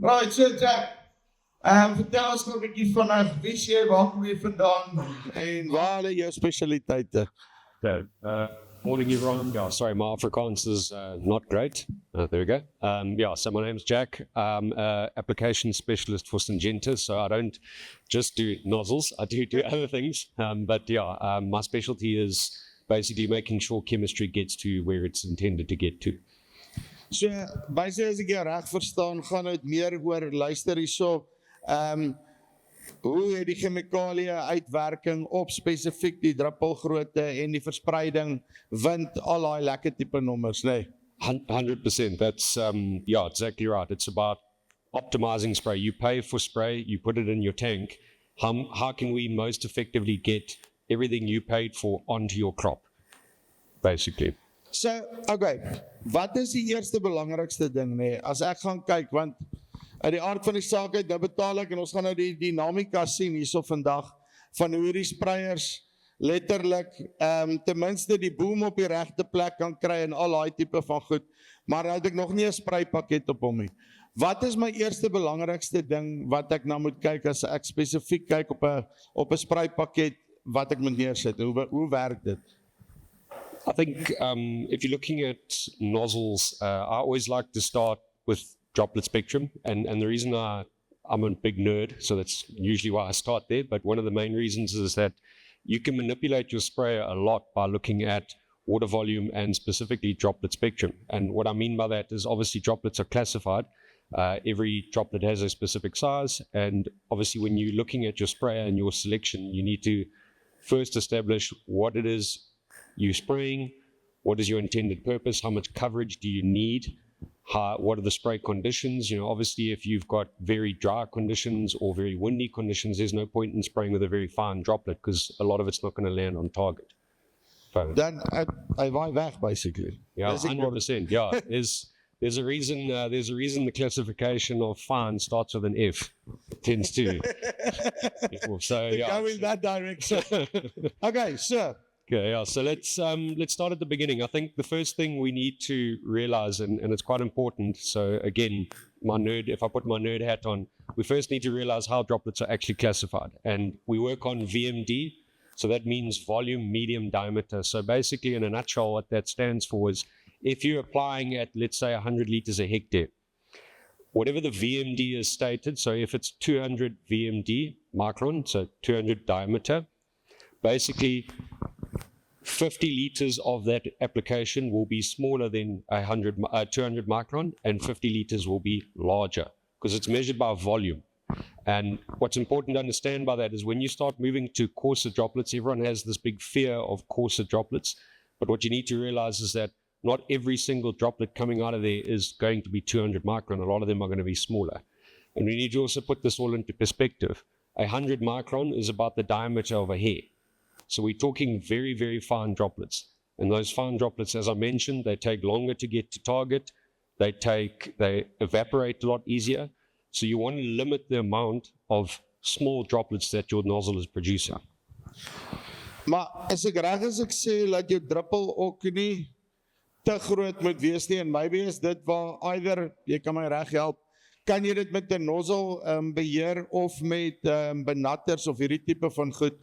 Right, so Jack, vertel ons nog 'n bietjie vanaf wie jy, waar kom jy vandaan en waar lê jou spesialiteite? So, morning everyone. Yeah, sorry, my Afrikaans is not great. There we go. So my name's Jack. I'm an application specialist for Syngenta, so I don't just do nozzles. I do other things. My specialty is basically making sure chemistry gets to where it's intended to get to. So, basically as ek jou reg verstaan, gaan dit meer oor luister hierso. Hoe het die chemikalie uitwerking op spesifiek die druppelgrootte en die verspreiding, wind, al daai lekker tipe nommers, nee? 100%. That's exactly right. It's about optimizing spray. You pay for spray, you put it in your tank. How can we most effectively get everything you paid for onto your crop, basically? So, okay, wat is die eerste belangrikste ding, nee? As ek gaan kyk, want uit die aard van die saak uit, nou betaal ek, en ons gaan nou die dynamika sien hierso vandag, van hoe die sprayers letterlik, ten minste die boom op die regte plek kan kry, en al die type van goed, maar nou het ek nog nie 'n spraypakket op hom nie. Wat is my eerste belangrikste ding, wat ek nou moet kyk, as ek spesifiek kyk op 'n spraypakket, wat ek moet neersit, hoe werk dit? I think if you're looking at nozzles, I always like to start with droplet spectrum, and the reason I'm a big nerd, so that's usually why I start there, but one of the main reasons is that you can manipulate your sprayer a lot by looking at water volume and specifically droplet spectrum. And what I mean by that is obviously droplets are classified. Every droplet has a specific size, and obviously when you're looking at your sprayer and your selection, you need to first establish what it is you're spraying, what is your intended purpose, how much coverage do you need, what are the spray conditions. Obviously if you've got very dry conditions or very windy conditions, there's no point in spraying with a very fine droplet because a lot of it's not going to land on target. Dan hy waai weg basically. Yeah, 100%. Yeah, there's a reason the classification of fine starts with an F. It tends to. So yeah. Go in that direction. Okay, sure. Okay, yeah. So let's start at the beginning. I think the first thing we need to realize, and it's quite important. So again, if I put my nerd hat on, we first need to realize how droplets are actually classified, and we work on VMD. So that means volume, medium, diameter. So basically, in a nutshell, what that stands for is if you're applying at, let's say, 100 liters a hectare, whatever the VMD is stated. So if it's 200 VMD micron, so 200 diameter, basically 50 liters of that application will be smaller than 200 micron, and 50 liters will be larger because it's measured by volume. And what's important to understand by that is when you start moving to coarser droplets, everyone has this big fear of coarser droplets. But what you need to realize is that not every single droplet coming out of there is going to be 200 micron. A lot of them are going to be smaller. And we need to also put this all into perspective. 100 micron is about the diameter of a hair. So we're talking very, very fine droplets. And those fine droplets, as I mentioned, they take longer to get to target. They evaporate a lot easier. So you want to limit the amount of small droplets that your nozzle is producing. Maar as ek reg as ek sê dat jou druppel ook nie te groot moet wees nie, en maybe is dit waar either, jy kan my reg help, kan jy dit met 'n nozzle beheer of met benatters of hierdie tipe van goed,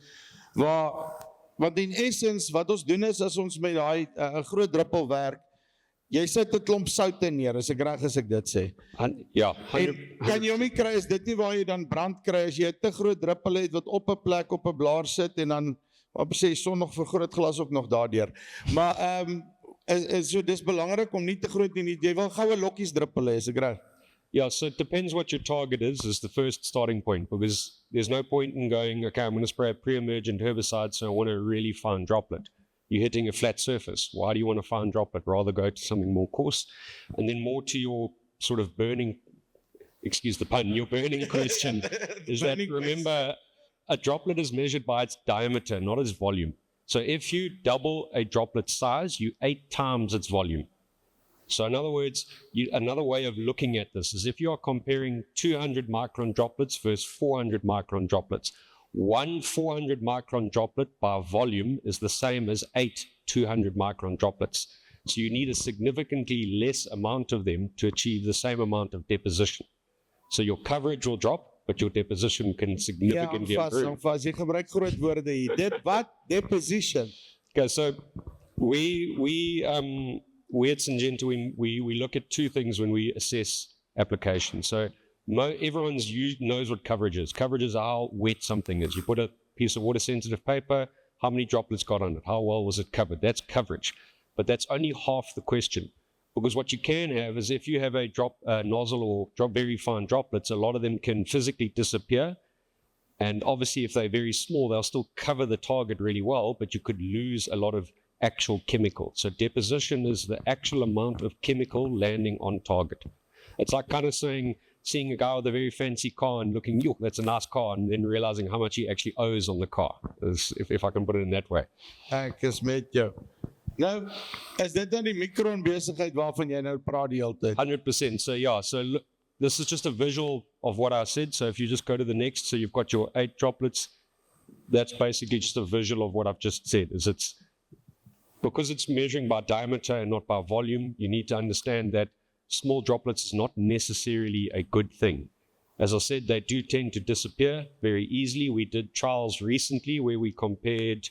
want in essence, wat ons doen is, as ons met daai 'n groot druppel werk, jy sit 'n klomp soutte neer, as ek reg as ek dit sê. Ja. En kan jy hom nie kry, is dit nie waar jy dan brand kry, as jy 'n te groot druppel het, wat op 'n plek op 'n blaar sit, en dan, wat sê, son nog vir groot glas ook nog daardeur. Maar, so dis belangrik om nie te groot nie, jy wil goue lokkies druppel hê, is ek reg? Yeah, so it depends what your target is the first starting point, because there's no point in going, okay, I'm going to spray a pre-emergent herbicide, so I want a really fine droplet. You're hitting a flat surface. Why do you want a fine droplet? Rather go to something more coarse. And then more to your sort of burning, excuse the pun, your burning question, is that, remember, a droplet is measured by its diameter, not its volume. So if you double a droplet size, you 8 times its volume. So in other words, another way of looking at this is if you are comparing 200 micron droplets versus 400 micron droplets, one 400 micron droplet by volume is the same as 8 200 micron droplets. So you need a significantly less amount of them to achieve the same amount of deposition. So your coverage will drop, but your deposition can Ja, significantly improve. vas. Jy gebruik groot woorde hier. Dit wat? Deposition. Okay, so we at Syngenta, we look at two things when we assess applications. So everyone knows what coverage is. Coverage is how wet something is. You put a piece of water-sensitive paper, how many droplets got on it? How well was it covered? That's coverage. But that's only half the question. Because what you can have is if you have a nozzle or very fine droplets, a lot of them can physically disappear. And obviously, if they're very small, they'll still cover the target really well, but you could lose a lot of actual chemical. So deposition is the actual amount of chemical landing on target. It's like kind of seeing a guy with a very fancy car and looking, yo, that's a nice car, and then realizing how much he actually owes on the car, if I can put it in that way. Ek is met jou. Nou, is dit dan die mikro en besigheid waarvan jy nou praat die hele tyd? 100%. So yeah, so look, this is just a visual of what I said. So if you just go to the next, so you've got your 8 droplets, that's basically just a visual of what I've just said. Because it's measuring by diameter and not by volume, you need to understand that small droplets is not necessarily a good thing. As I said, they do tend to disappear very easily. We did trials recently where we compared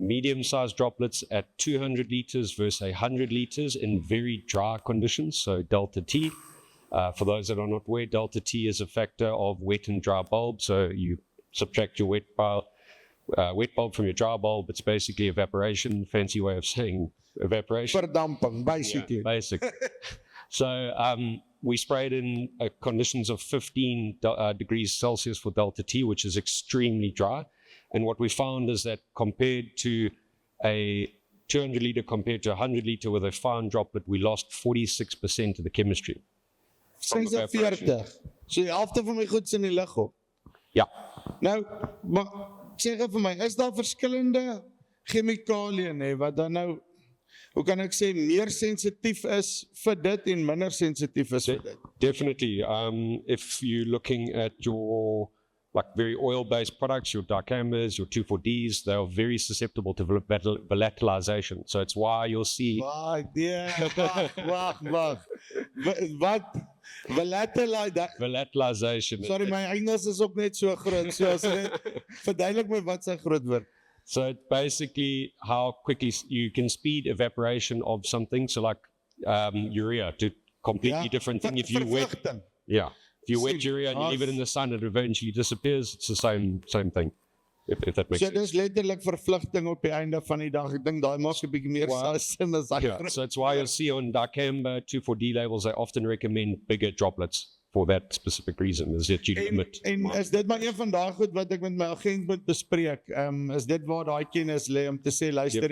medium-sized droplets at 200 liters versus 100 liters in very dry conditions, so delta T. For those that are not aware, delta T is a factor of wet and dry bulb. So you subtract your wet bulb from your dry bulb. It's basically evaporation, fancy way of saying evaporation. Verdamping, basically. Yeah, basic. So we sprayed in conditions of 15 degrees Celsius for delta T, which is extremely dry. And what we found is that compared to a 200 liter compared to 100 liter with a fine droplet, we lost 46% of the chemistry. 46. So die helfte van my goeds in die lug op. Ja. Nou, maar sê gou vir my, is daar verskillende chemikalieën wat dan nou, hoe kan ek sê, meer sensitief is vir dit en minder sensitief is vir dit? Definitely. If you're looking at your very oil-based products, your dicambers, your 2,4-Ds, they are very susceptible to volatilization. So it's why you'll see... Wag. Wat? Volatilization. Sorry, my Engels is ook net so groot. So as net verduidelik my wat sy groot woord. So it's basically how quickly you can speed evaporation of something. So like urea, to completely different thing. If you wet... Yeah. If you wet urea and you leave it in the sun, it eventually disappears. It's the same thing, if that makes sense. So dis letterlik vervlugting op die einde van die dag. Ek dink daai maak 'n bietjie meer sin as daai. Yeah, so it's why you'll see on dicamba 2,4-D labels, they often recommend bigger droplets for that specific reason, is that you limit. En is dit maar een van daai goed wat ek met my agent moet bespreek? Is dit waar daai kennis lê om te sê, luister,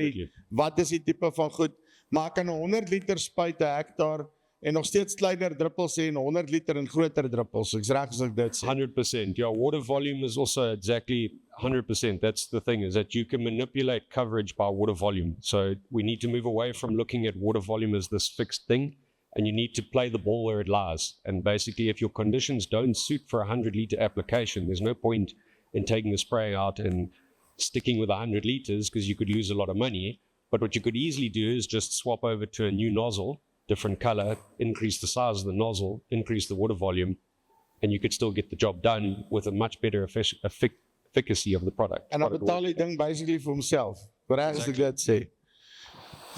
wat is die tipe van goed? Maar ek kan 100 liter spuit 'n hektaar en nog steeds kleiner druppels sê en 100 liter en groter druppels. Ek's reg as ek dit sê. 100%. Yeah, water volume is also exactly 100%. That's the thing, is that you can manipulate coverage by water volume. So we need to move away from looking at water volume as this fixed thing, and you need to play the ball where it lies. And basically, if your conditions don't suit for a 100 liter application, there's no point in taking the spray out and sticking with 100 liters because you could lose a lot of money. But what you could easily do is just swap over to a new nozzle, different color, increase the size of the nozzle, increase the water volume, and you could still get the job done with a much better efficacy of the product. En dan betaal die ding basically vir homself. Wat as ek dit sê.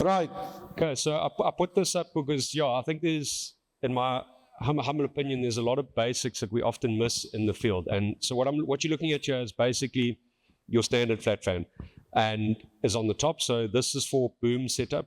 Right. Okay, so I put this up because, I think there's, in my humble opinion, there's a lot of basics that we often miss in the field. And so what you're looking at here is basically your standard flat fan, and is on the top. So this is for boom setup.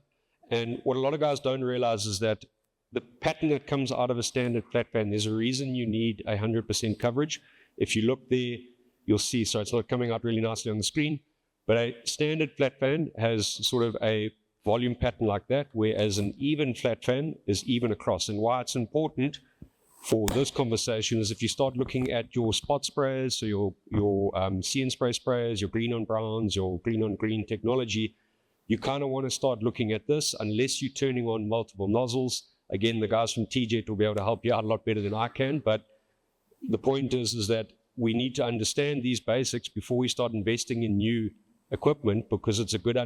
And what a lot of guys don't realize is that the pattern that comes out of a standard flat fan, there's a reason you need 100% coverage. If you look there, you'll see, so it's not coming out really nicely on the screen, but a standard flat fan has sort of a volume pattern like that, whereas an even flat fan is even across. And why it's important for this conversation is if you start looking at your spot sprayers, so your see and spray sprayers, your green on browns, your green on green technology, you kind of want to start looking at this unless you're turning on multiple nozzles. Again, the guys from TJet will be able to help you out a lot better than I can, but the point is that we need to understand these basics before we start investing in new equipment, because it's a good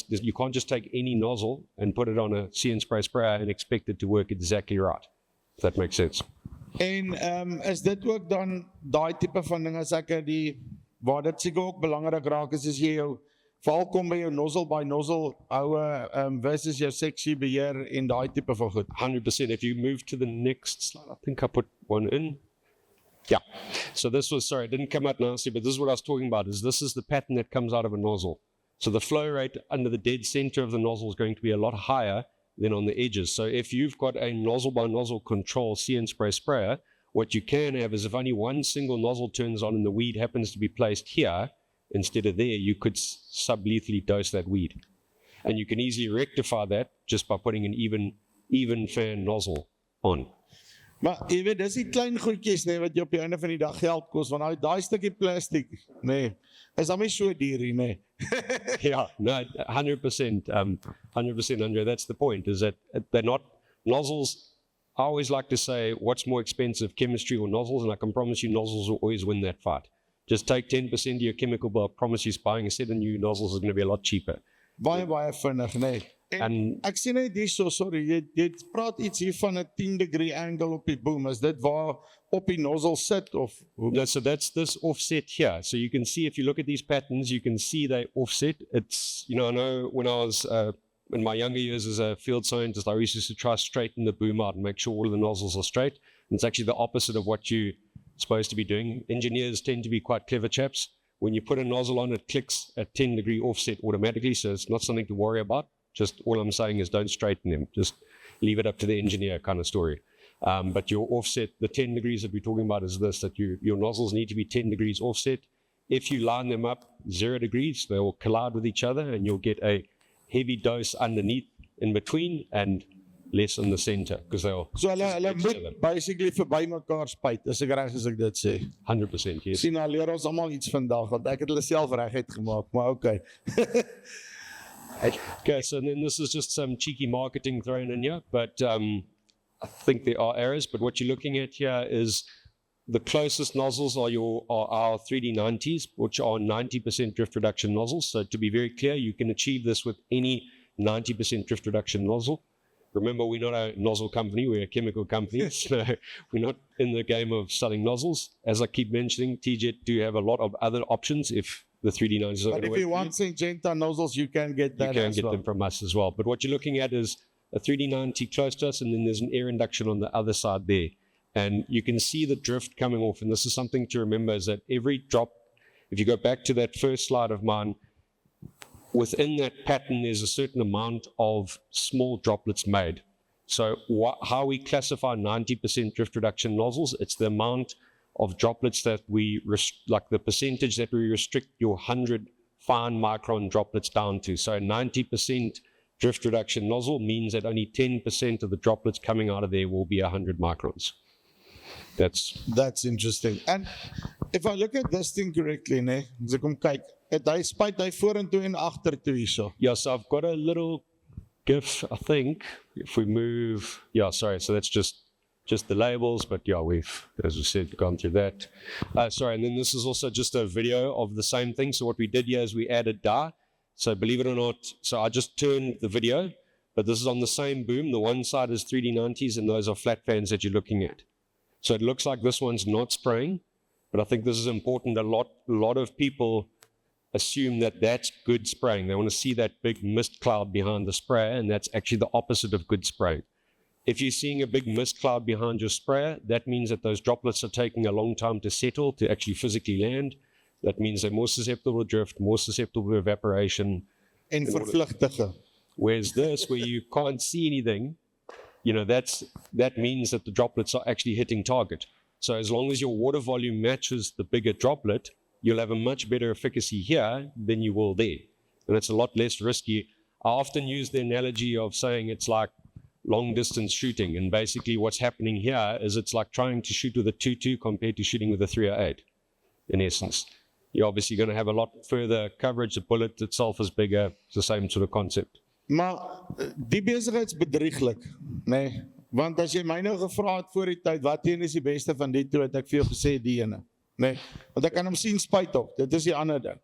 you can't just take any nozzle and put it on a see and spray sprayer and expect it to work exactly right, if that makes sense. En is dit ook dan daai tipe van ding as ek waar dit seker ook belangrik raak is as jy jou val kom by jou nozzle by nozzle houe versus jou seksie beheer en daai tipe van goed. 100%. If you move to the next slide, I think I put one in. Yeah. So this was, sorry, it didn't come out nicely, but this is what I was talking about, is this is the pattern that comes out of a nozzle. So the flow rate under the dead center of the nozzle is going to be a lot higher than on the edges. So if you've got a nozzle by nozzle control see and spray sprayer, what you can have is if only one single nozzle turns on and the weed happens to be placed here instead of there, you could sublethally dose that weed. And you can easily rectify that just by putting an even fan nozzle on. Maar jy weet, dis die klein goedjies wat jy op die einde van die dag geld kos, want daai stukkie plastic, is dan nie so duur nie. Yeah, no, 100%, 100%, Andre, that's the point, is that they're not nozzles. I always like to say, what's more expensive, chemistry or nozzles? And I can promise you nozzles will always win that fight. Just take 10% of your chemical bill, I promise you buying a set of new nozzles is going to be a lot cheaper. Baie vinnig, En ek sien net hier so, sorry, jy praat iets hier van 'n 10-degree angle op die boom. Is dit waar op die nozzle sit of? No, so that's this offset here. So you can see, if you look at these patterns, you can see they offset. It's, I know when I was in my younger years as a field scientist, I used to try to straighten the boom out and make sure all of the nozzles are straight. And it's actually the opposite of what you're supposed to be doing. Engineers tend to be quite clever chaps. When you put a nozzle on, it clicks at 10-degree offset automatically, so it's not something to worry about. Just all I'm saying is don't straighten them. Just leave it up to the engineer kind of story. But your offset, the 10 degrees that we're talking about is this, that your nozzles need to be 10 degrees offset. If you line them up 0 degrees, they will collide with each other and you'll get a heavy dose underneath in between and less in the center. So hulle moet basically verby mekaar spuit, as ek reg as ek dit sê. 100%, yes. Sien, nou leer ons almal iets vandag, want ek het hulle self reguit gemaak, maar okay. Okay, so then this is just some cheeky marketing thrown in here, but I think there are errors. But what you're looking at here is the closest nozzles are our 3D90s, which are 90% drift reduction nozzles. So to be very clear, you can achieve this with any 90% drift reduction nozzle. Remember, we're not a nozzle company, we're a chemical company, so we're not in the game of selling nozzles. As I keep mentioning, TJet do have a lot of other options if the 3D90s are But if you want Syngenta nozzles, you can get that. You can get them from us as well. But what you're looking at is a 3D90 close to us, and then there's an air induction on the other side there. And you can see the drift coming off. And this is something to remember, is that every drop, if you go back to that first slide of mine, within that pattern, there's a certain amount of small droplets made. So how we classify 90% drift reduction nozzles, it's the amount of droplets that we, like the percentage that we restrict your 100 fine micron droplets down to. So 90% drift reduction nozzle means that only 10% of the droplets coming out of there will be 100 microns. That's interesting. And if I look at this thing correctly, as ek kom kyk, het hy spuit hy vorentoe en agtertoe hierso. Yeah, so I've got a little GIF, I think, if we move, sorry, so that's just the labels, but yeah, we've, as we said, gone through that. Sorry, and then this is also just a video of the same thing. So what we did here is we added dye. So believe it or not, so I just turned the video, but this is on the same boom. The one side is 3D90s and those are flat fans that you're looking at. So it looks like this one's not spraying, but I think this is important. A lot of people assume that that's good spraying. They want to see that big mist cloud behind the sprayer, and that's actually the opposite of good spraying. If you're seeing a big mist cloud behind your sprayer, that means that those droplets are taking a long time to settle, to actually physically land. That means they're more susceptible to drift, more susceptible to evaporation. En vervlugtige. Whereas this, where you can't see anything, that means that the droplets are actually hitting target. So as long as your water volume matches the bigger droplet, you'll have a much better efficacy here than you will there. And it's a lot less risky. I often use the analogy of saying it's like long distance shooting. And basically what's happening here is it's like trying to shoot with a 2.2 compared to shooting with a 308, in essence. You're obviously going to have a lot further coverage. The bullet itself is bigger. It's the same sort of concept. Maar die besigheidsbedrieglik, want as jy my nou gevra het voor die tyd, wat een is die beste van die twee, het ek vir jou gesê die ene, want ek kan hom sien spuit op, dit is die ander ding.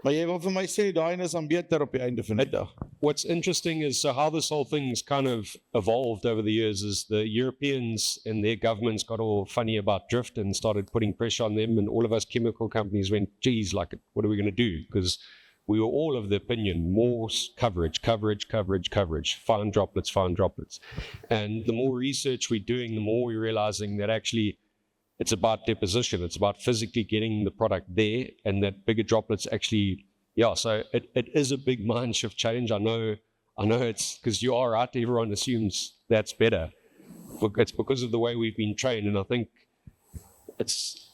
Maar jy wil vir my sê daai is dan beter op die einde van die dag. What's interesting is how this whole thing's kind of evolved over the years is the Europeans and their governments got all funny about drift and started putting pressure on them, and all of us chemical companies went, geez, like, what are we going to do? Because we were all of the opinion, more coverage, fine droplets. And the more research we're doing, the more we're realizing that actually it's about deposition. It's about physically getting the product there, and that bigger droplets actually, so it is a big mind shift change. I know it's because you are right. Everyone assumes that's better. It's because of the way we've been trained, and I think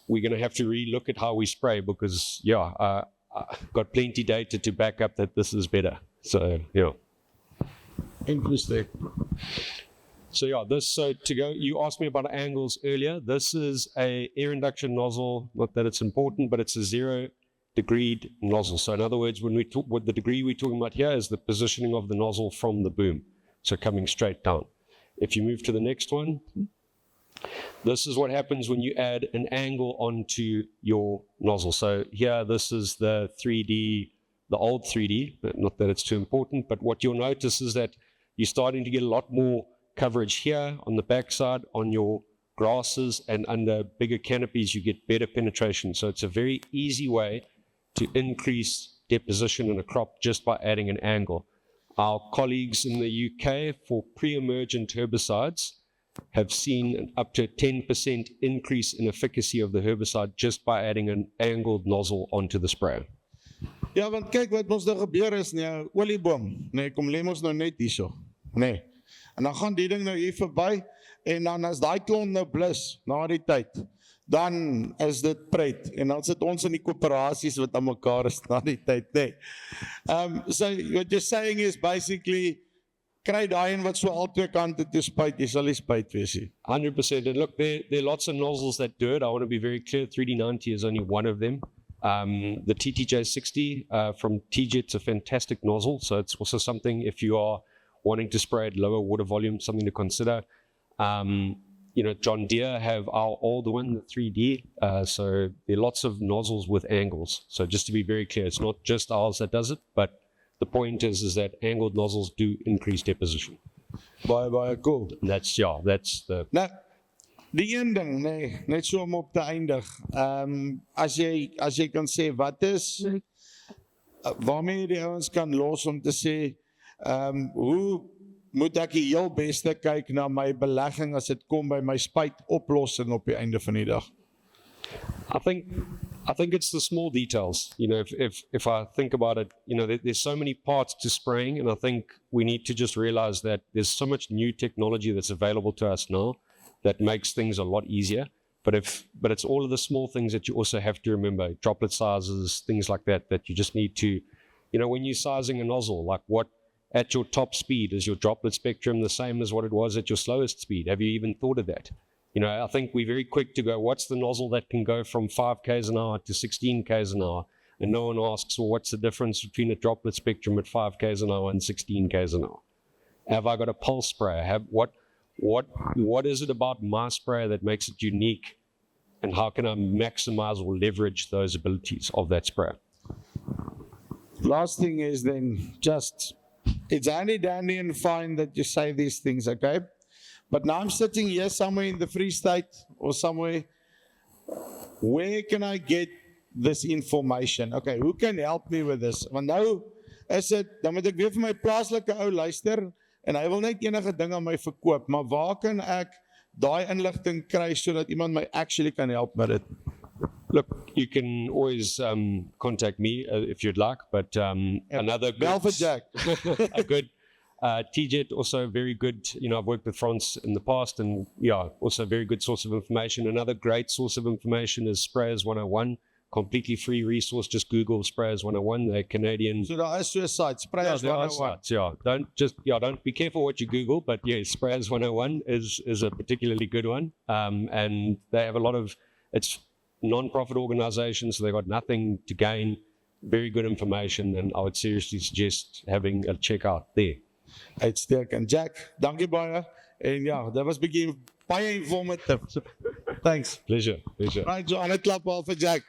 we're going to have to relook at how we spray because, I've got plenty data to back up that this is better. So, Interesting. So to go, you asked me about angles earlier. This is a air induction nozzle, not that it's important, but it's a 0-degree nozzle. So in other words, when we talk, what the degree we're talking about here is the positioning of the nozzle from the boom. So coming straight down. If you move to the next one, this is what happens when you add an angle onto your nozzle. So here, this is the 3D, the old 3D, but not that it's too important, but what you'll notice is that you're starting to get a lot more coverage here on the backside, on your grasses, and under bigger canopies, you get better penetration. So it's a very easy way to increase deposition in a crop just by adding an angle. Our colleagues in the UK for pre-emergent herbicides have seen an up to 10% increase in efficacy of the herbicide just by adding an angled nozzle onto the sprayer. Ja, want kyk wat ons nou gebeur is, olieboom, kom lê ons nou net hierso, En dan gaan die ding nou hier verby, en dan as daai klont nou blus, na die tyd, dan is dit pret, en dan sit ons in die koöperasies wat aan mekaar is na die tyd, So what you're saying is basically, kry daai een wat so al twee kante toe spuit, jy sal nie spuit wees nie. 100%. And look, there are lots of nozzles that do it. I want to be very clear, 3D90 is only one of them. The TTJ60 from TJet's a fantastic nozzle, so it's also something if you are wanting to spray at lower water volume, something to consider. John Deere have our older one, the 3D, so there are lots of nozzles with angles. So just to be very clear, it's not just ours that does it, but the point is that angled nozzles do increase deposition. Baie cool. That's the... Nou, die een ding, net so om op te eindig, as jy kan sê, wat is, waarmee jy die ouens kan los om te sê, hoe moet ek die heel beste kyk na my belegging as dit kom by my spuit oplossing op die einde van die dag? I think it's the small details. If I think about it, there's so many parts to spraying, and I think we need to just realize that there's so much new technology that's available to us now that makes things a lot easier. But it's all of the small things that you also have to remember, droplet sizes, things like that you just need to, when you're sizing a nozzle, like what at your top speed is your droplet spectrum the same as what it was at your slowest speed? Have you even thought of that? I think we're very quick to go, what's the nozzle that can go from 5 k's an hour to 16 k's an hour? And no one asks, well, what's the difference between a droplet spectrum at 5 k's an hour and 16 k's an hour? Have I got a pulse sprayer? What is it about my sprayer that makes it unique? And how can I maximize or leverage those abilities of that sprayer? Last thing is then just, it's handy dandy and fine that you say these things, okay? But now I'm sitting here somewhere in the Free State or somewhere. Where can I get this information? Okay, who can help me with this? Want nou is dit, dan moet ek weer vir my plaaslike ou luister en hy wil net enige ding aan my verkoop, maar waar kan ek daai inligting kry sodat iemand my actually kan help met dit? Look, you can always contact me if you'd like, but another good... Bel vir Jack. A good... TJet, also very good, I've worked with France in the past, and also a very good source of information. Another great source of information is Sprayers 101, completely free resource. Just Google Sprayers 101, they're Canadian. So there is a site, Sprayers 101. Don't be careful what you Google, but Sprayers 101 is a particularly good one. And they have a lot of, it's non-profit organizations, so they've got nothing to gain, very good information, and I would seriously suggest having a check out there. Uitstekend. Jack, dankie baie. En dat was bietjie baie informative. Thanks. Pleasure. Right, so 'n klap al vir Jack.